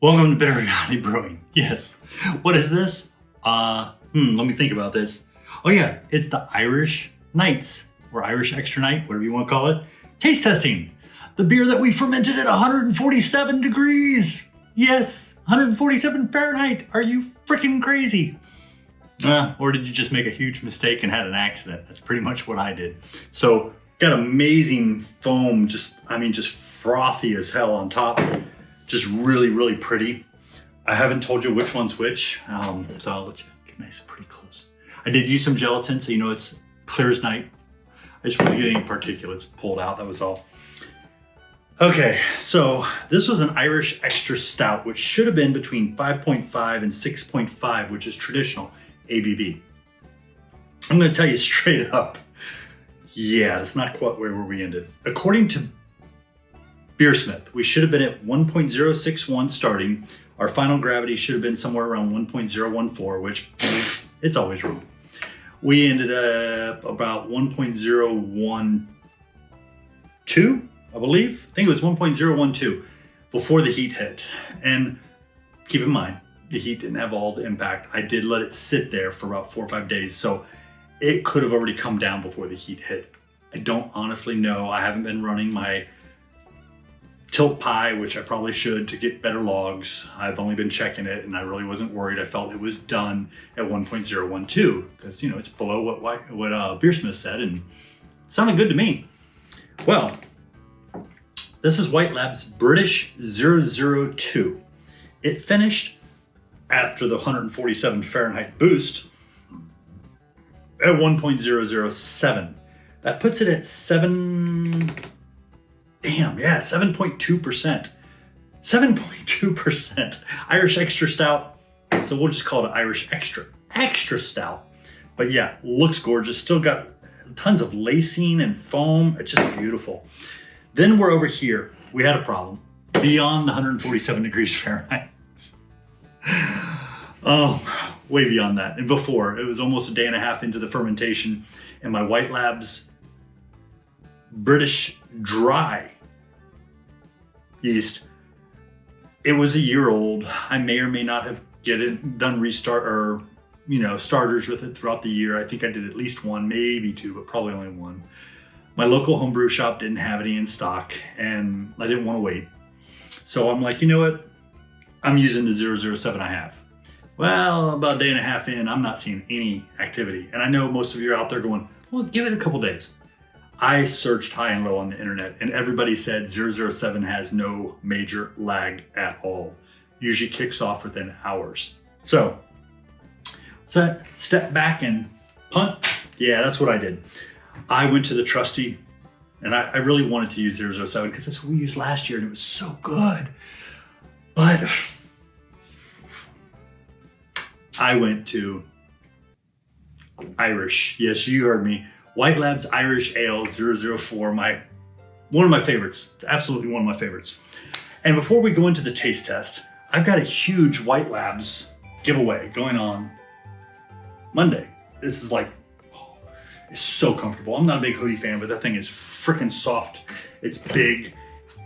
Welcome to Bitter Reality Brewing. Yes. What is this? Let me think about this. Oh yeah, it's the Irish Nights, or Irish Extra Night, whatever you want to call it. Taste testing. The beer that we fermented at 147 degrees. Yes, 147 Fahrenheit. Are you freaking crazy? Or did you just make a huge mistake and had an accident? That's pretty much what I did. So, got amazing foam, just frothy as hell on top. Just really, really pretty. I haven't told you which one's which, so I'll let you get nice and pretty close. I did use some gelatin, so you know it's clear as night. I just wanted to get any particulates pulled out, that was all. Okay, so this was an Irish Extra Stout, which should have been between 5.5 and 6.5, which is traditional ABV. I'm gonna tell you straight up, yeah, that's not quite where we ended. According to Beersmith, we should have been at 1.061 starting. Our final gravity should have been somewhere around 1.014, which it's always wrong. We ended up about 1.012, I believe. I think it was 1.012 before the heat hit. And keep in mind, the heat didn't have all the impact. I did let it sit there for about 4 or 5 days, so it could have already come down before the heat hit. I don't honestly know. I haven't been running my tilt pie, which I probably should, to get better logs. I've only been checking it and I really wasn't worried. I felt it was done at 1.012 because, you know, it's below what Beersmith said and it sounded good to me. Well, this is White Lab's British 002. It finished after the 147 Fahrenheit boost at 1.007. That puts it at 7.2%. 7.2% Irish Extra Stout. So we'll just call it Irish Extra Stout. But yeah, looks gorgeous. Still got tons of lacing and foam. It's just beautiful. Then we're over here. We had a problem beyond the 147 degrees Fahrenheit. Oh, way beyond that. And before, it was almost a day and a half into the fermentation, and my White Labs British dry yeast, it was a year old. I may or may not have done restart or starters with it throughout the year. I think I did at least one, maybe two, but probably only one. My local homebrew shop didn't have any in stock and I didn't want to wait. So I'm like, you know what? I'm using the 007 I have. Well, about a day and a half in, I'm not seeing any activity. And I know most of you are out there going, well, give it a couple days. I searched high and low on the internet and everybody said 007 has no major lag at all. Usually kicks off within hours. So step back and punt. Yeah, that's what I did. I went to the trusty and I really wanted to use 007 because that's what we used last year and it was so good. But I went to Irish. Yes, you heard me. White Lab's Irish Ale 004, one of my favorites, absolutely one of my favorites. And before we go into the taste test, I've got a huge White Labs giveaway going on Monday. This is like, it's so comfortable. I'm not a big hoodie fan, but that thing is freaking soft. It's big.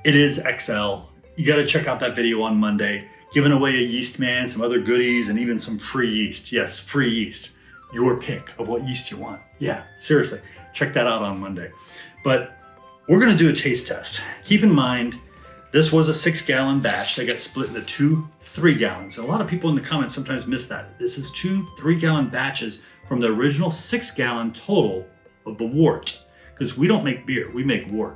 It is XL. You got to check out that video on Monday. Giving away a yeast man, some other goodies, and even some free yeast. Yes, free yeast. Your pick of what yeast you want. Yeah, seriously, check that out on Monday. But we're gonna do a taste test. Keep in mind, this was a 6-gallon batch that got split into 2 3-gallons. And a lot of people in the comments sometimes miss that. This is 2 3-gallon batches from the original 6-gallon total of the wort. Because we don't make beer, we make wort.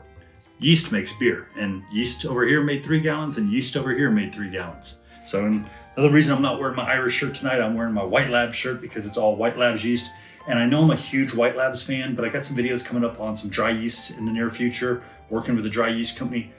Yeast makes beer, and yeast over here made 3 gallons, and yeast over here made 3 gallons. So another reason I'm not wearing my Irish shirt tonight, I'm wearing my White Labs shirt because it's all White Labs yeast. And I know I'm a huge White Labs fan, but I got some videos coming up on some dry yeasts in the near future, working with a dry yeast company.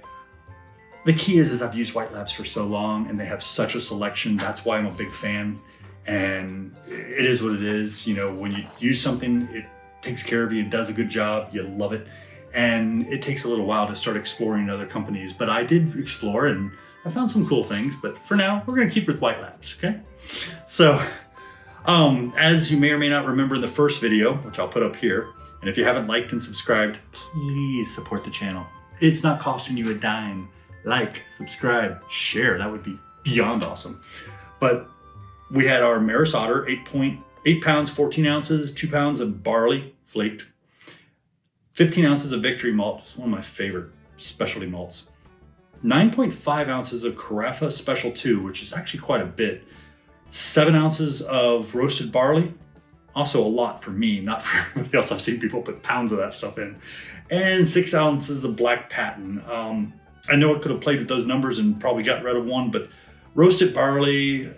The key is I've used White Labs for so long and they have such a selection. That's why I'm a big fan. And it is what it is. You know, when you use something, it takes care of you, it does a good job, you love it. And it takes a little while to start exploring other companies, but I did explore and I found some cool things, but for now, we're gonna keep with White Labs, okay? So, as you may or may not remember in the first video, which I'll put up here, and if you haven't liked and subscribed, please support the channel. It's not costing you a dime. Like, subscribe, share, that would be beyond awesome. But we had our Maris Otter, 8 pounds, 14 ounces, 2 pounds of barley flaked, 15 ounces of Victory malt, just one of my favorite specialty malts, 9.5 ounces of Carafa Special 2, which is actually quite a bit, 7 ounces of roasted barley, also a lot for me, not for everybody else. I've seen people put pounds of that stuff in, and 6 ounces of black patent. I know I could have played with those numbers and probably got rid of one, but roasted barley,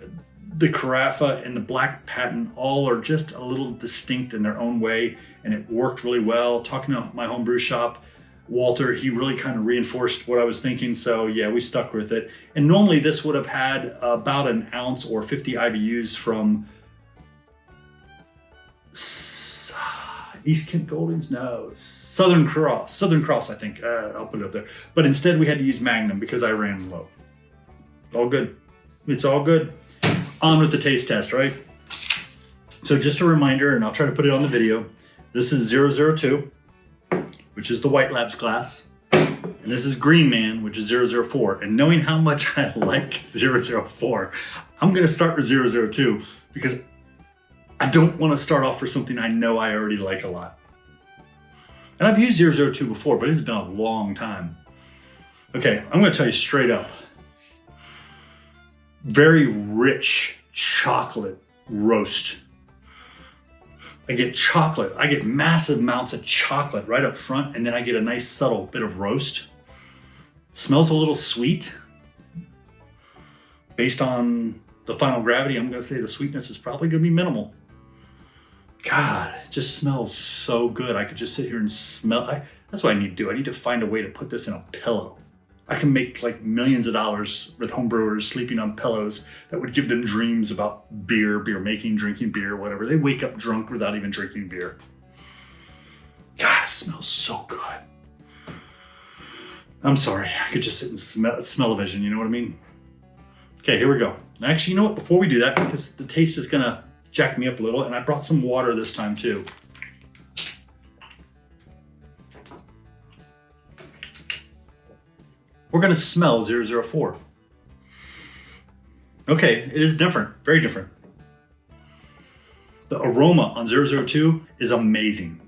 the Carafa, and the black patent all are just a little distinct in their own way, and it worked really well. Talking to my homebrew shop, Walter, he really kind of reinforced what I was thinking, so yeah, we stuck with it. And normally this would have had about an ounce or 50 IBUs from East Kent Goldings, no, Southern Cross, I think. I'll put it up there. But instead we had to use Magnum because I ran low. All good. It's all good. On with the taste test, right? So just a reminder, and I'll try to put it on the video. This is 002, which is the White Labs glass. And this is Green Man, which is 004. And knowing how much I like 004, I'm going to start with 002 because I don't want to start off for something I know I already like a lot. And I've used 002 before, but it's been a long time. Okay, I'm going to tell you straight up. Very rich chocolate roast. I get chocolate. I get massive amounts of chocolate right up front, and then I get a nice subtle bit of roast. Smells a little sweet. Based on the final gravity, I'm going to say the sweetness is probably going to be minimal. God, it just smells so good. I could just sit here and smell. That's what I need to do. I need to find a way to put this in a pillow. I can make like millions of dollars with home brewers sleeping on pillows that would give them dreams about beer making, drinking beer, whatever. They wake up drunk without even drinking beer. God, it smells so good. I'm sorry, I could just sit and smell a vision, you know what I mean? Okay, here we go. Actually, you know what? Before we do that, because the taste is gonna jack me up a little, and I brought some water this time too. We're gonna smell 004. Okay, it is different, very different. The aroma on 002 is amazing.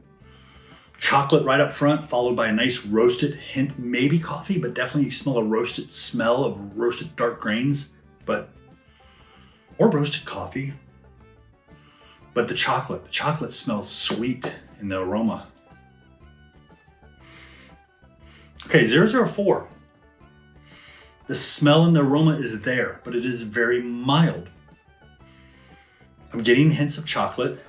Chocolate right up front, followed by a nice roasted hint, maybe coffee, but definitely you smell a roasted smell of roasted dark grains, or roasted coffee. But the chocolate smells sweet in the aroma. Okay, 004. The smell and the aroma is there, but it is very mild. I'm getting hints of chocolate.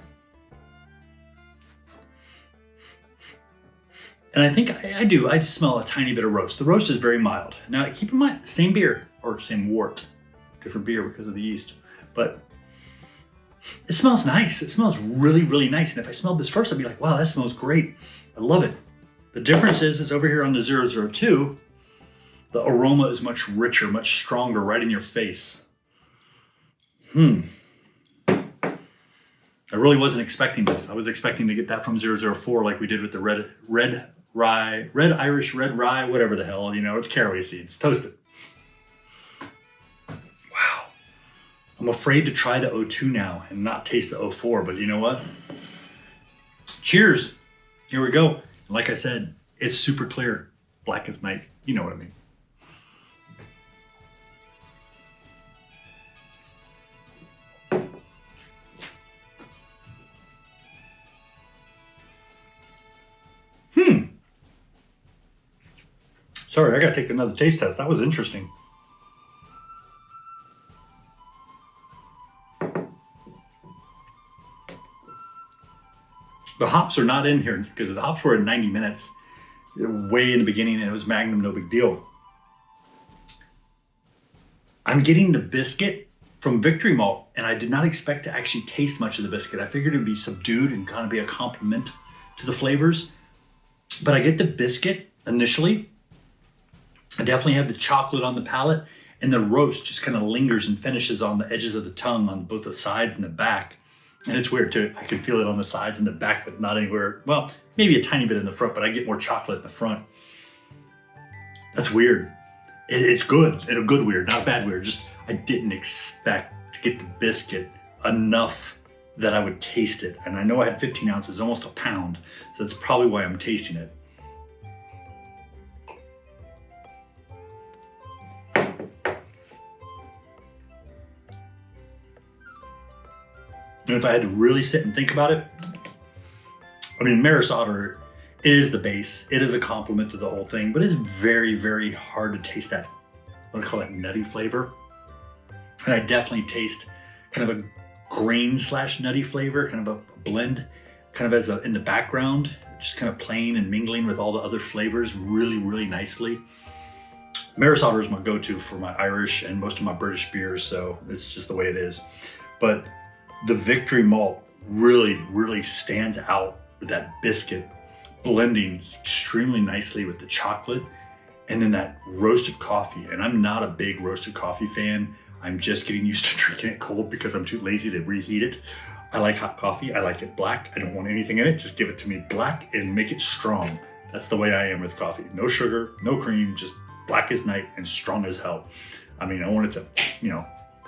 And I think I smell a tiny bit of roast. The roast is very mild. Now keep in mind, same beer, or same wort, different beer because of the yeast, but it smells nice. It smells really, really nice. And if I smelled this first, I'd be like, wow, that smells great. I love it. The difference is over here on the 002, the aroma is much richer, much stronger, right in your face. I really wasn't expecting this. I was expecting to get that from 004 like we did with the red Irish red rye, whatever the hell, it's caraway seeds, toasted. Wow. I'm afraid to try the 02 now and not taste the 04, but you know what? Cheers. Here we go. Like I said, it's super clear, black as night. You know what I mean. Sorry, I gotta take another taste test. That was interesting. The hops are not in here because the hops were at 90 minutes, way in the beginning, and it was Magnum, no big deal. I'm getting the biscuit from Victory Malt, and I did not expect to actually taste much of the biscuit. I figured it would be subdued and kind of be a compliment to the flavors. But I get the biscuit initially. I definitely have the chocolate on the palate, and the roast just kind of lingers and finishes on the edges of the tongue on both the sides and the back. And it's weird too. I can feel it on the sides and the back, but not anywhere. Well, maybe a tiny bit in the front, but I get more chocolate in the front. That's weird. It's good, in a good weird, not bad weird. Just I didn't expect to get the biscuit enough that I would taste it. And I know I had 15 ounces, almost a pound. So that's probably why I'm tasting it. And if I had to really sit and think about it, I mean, Maris Otter, it is the base. It is a compliment to the whole thing, but it's very, very hard to taste that, what do I call that, nutty flavor. And I definitely taste kind of a grain / nutty flavor, kind of a blend, kind of as in the background, just kind of playing and mingling with all the other flavors really, really nicely. Maris Otter is my go-to for my Irish and most of my British beers, so it's just the way it is. But the Victory malt really, really stands out with that biscuit, blending extremely nicely with the chocolate, and then that roasted coffee. And I'm not a big roasted coffee fan. I'm just getting used to drinking it cold because I'm too lazy to reheat it. I like hot coffee. I like it black. I don't want anything in it. Just give it to me black and make it strong. That's the way I am with coffee. No sugar, no cream, just black as night and strong as hell. I mean, I want it to,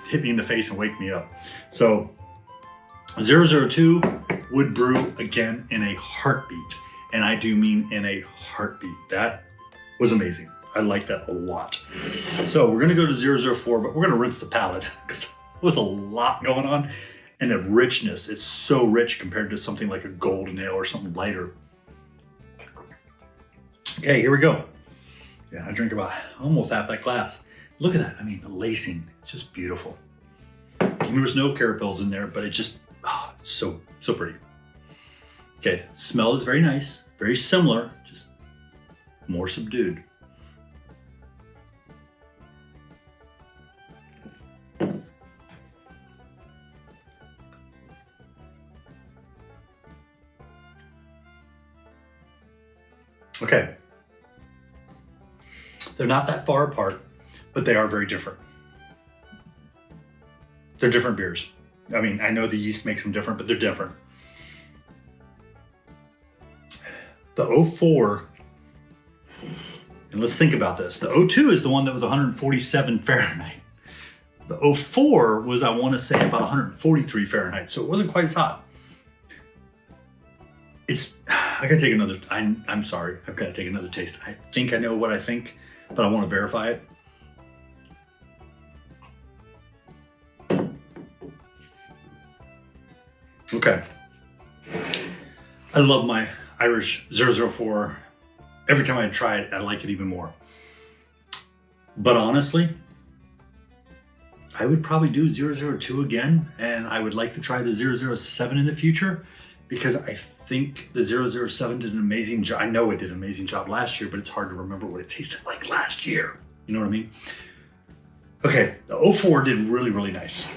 hit me in the face and wake me up. So 002 would brew again in a heartbeat. And I do mean in a heartbeat. That was amazing. I like that a lot. So we're gonna go to 004, but we're gonna rinse the palate because there was a lot going on. And the richness, it's so rich compared to something like a golden ale or something lighter. Okay, here we go. Yeah, I drink about almost half that glass. Look at that, I mean, the lacing, it's just beautiful. And there was no carapils in there, but it just, so pretty. Okay, smell is very nice, very similar, just more subdued. Okay, they're not that far apart, but they are very different. They're different beers. I mean, I know the yeast makes them different, but they're different. The 04, and let's think about this. The 02 is the one that was 147 Fahrenheit. The 04 was, I want to say, about 143 Fahrenheit, so it wasn't quite as hot. I gotta take another, I'm sorry, I've gotta take another taste. I think I know what I think, but I want to verify it. Okay. I love my Irish 004. Every time I try it, I like it even more. But honestly, I would probably do 002 again, and I would like to try the 007 in the future because I think the 007 did an amazing job. I know it did an amazing job last year, but it's hard to remember what it tasted like last year. You know what I mean? Okay, the 04 did really, really nice.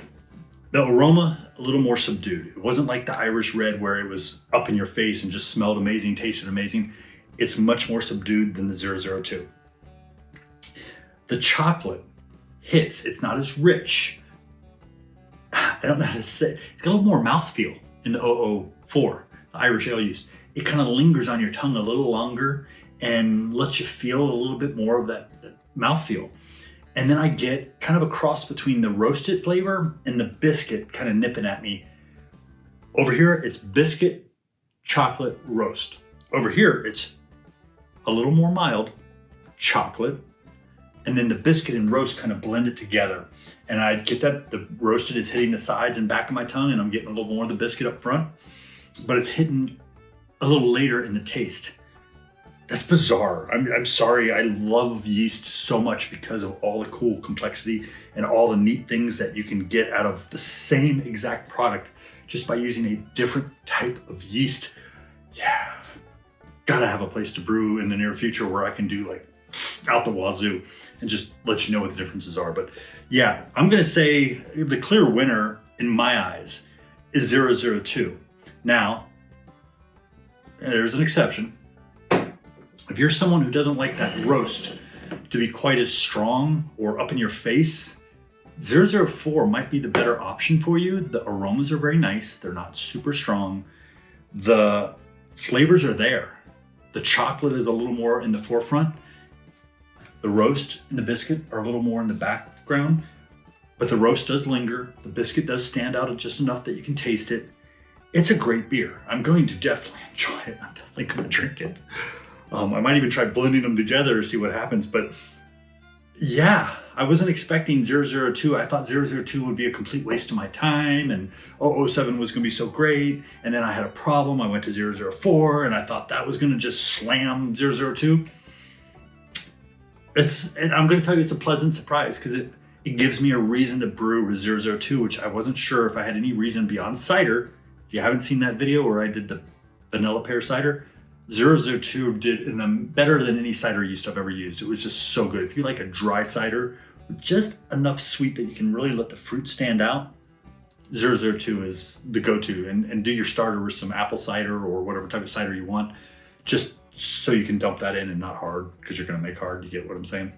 The aroma, a little more subdued. It wasn't like the Irish Red where it was up in your face and just smelled amazing, tasted amazing. It's much more subdued than the 002. The chocolate hits, it's not as rich. I don't know how to say, it's got a little more mouthfeel in the 004, the Irish ale yeast. It kind of lingers on your tongue a little longer and lets you feel a little bit more of that mouthfeel. And then I get kind of a cross between the roasted flavor and the biscuit kind of nipping at me. Over here, it's biscuit, chocolate, roast. Over here, it's a little more mild, chocolate, and then the biscuit and roast kind of blend it together. And I get that the roasted is hitting the sides and back of my tongue, and I'm getting a little more of the biscuit up front, but it's hitting a little later in the taste. That's bizarre. I'm sorry. I love yeast so much because of all the cool complexity and all the neat things that you can get out of the same exact product just by using a different type of yeast. Yeah, gotta have a place to brew in the near future where I can do like out the wazoo and just let you know what the differences are. But yeah, I'm gonna say the clear winner in my eyes is 002. Now, there's an exception. If you're someone who doesn't like that roast to be quite as strong or up in your face, 004 might be the better option for you. The aromas are very nice. They're not super strong. The flavors are there. The chocolate is a little more in the forefront. The roast and the biscuit are a little more in the background. but the roast does linger. The biscuit does stand out just enough that you can taste it. It's a great beer. I'm going to definitely enjoy it. I'm definitely going to drink it. I might even try blending them together to see what happens. But yeah, I wasn't expecting 002. I thought 002 would be a complete waste of my time, and 007 was going to be so great. And then I had a problem. I went to 004, and I thought that was going to just slam 002. And I'm going to tell you, it's a pleasant surprise because it gives me a reason to brew with 002, which I wasn't sure if I had any reason beyond cider. If you haven't seen that video where I did the vanilla pear cider, 002 did better than any cider yeast I've ever used. It was just so good. If you like a dry cider with just enough sweet that you can really let the fruit stand out, 002 is the go-to. And do your starter with some apple cider or whatever type of cider you want, just so you can dump that in and not hard, because you're going to make hard. You get what I'm saying?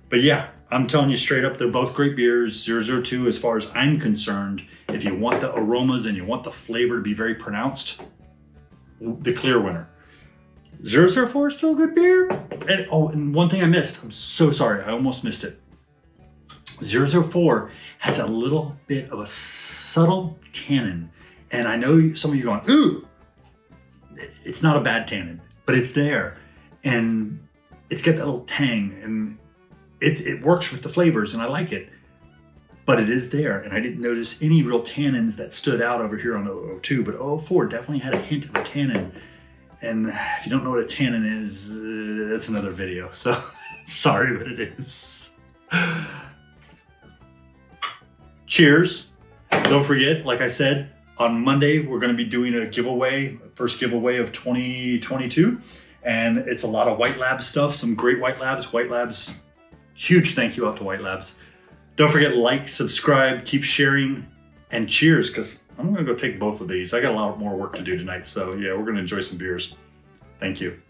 But yeah, I'm telling you straight up, they're both great beers. 002, as far as I'm concerned, if you want the aromas and you want the flavor to be very pronounced, the clear winner. 004 is still a good beer. And one thing I missed, I'm so sorry, I almost missed it. 004 has a little bit of a subtle tannin. And I know some of you are going, ooh, it's not a bad tannin, but it's there. And it's got that little tang, and it works with the flavors, and I like it. But it is there, and I didn't notice any real tannins that stood out over here on 002, but 004 definitely had a hint of a tannin. And if you don't know what a tannin is, that's another video. So sorry, but it is. Cheers. Don't forget, like I said, on Monday, we're going to be doing a giveaway, first giveaway of 2022. And it's a lot of White Labs stuff, some great White Labs. White Labs, huge thank you out to White Labs. Don't forget, like, subscribe, keep sharing, and cheers, because I'm going to go take both of these. I got a lot more work to do tonight. So yeah, we're going to enjoy some beers. Thank you.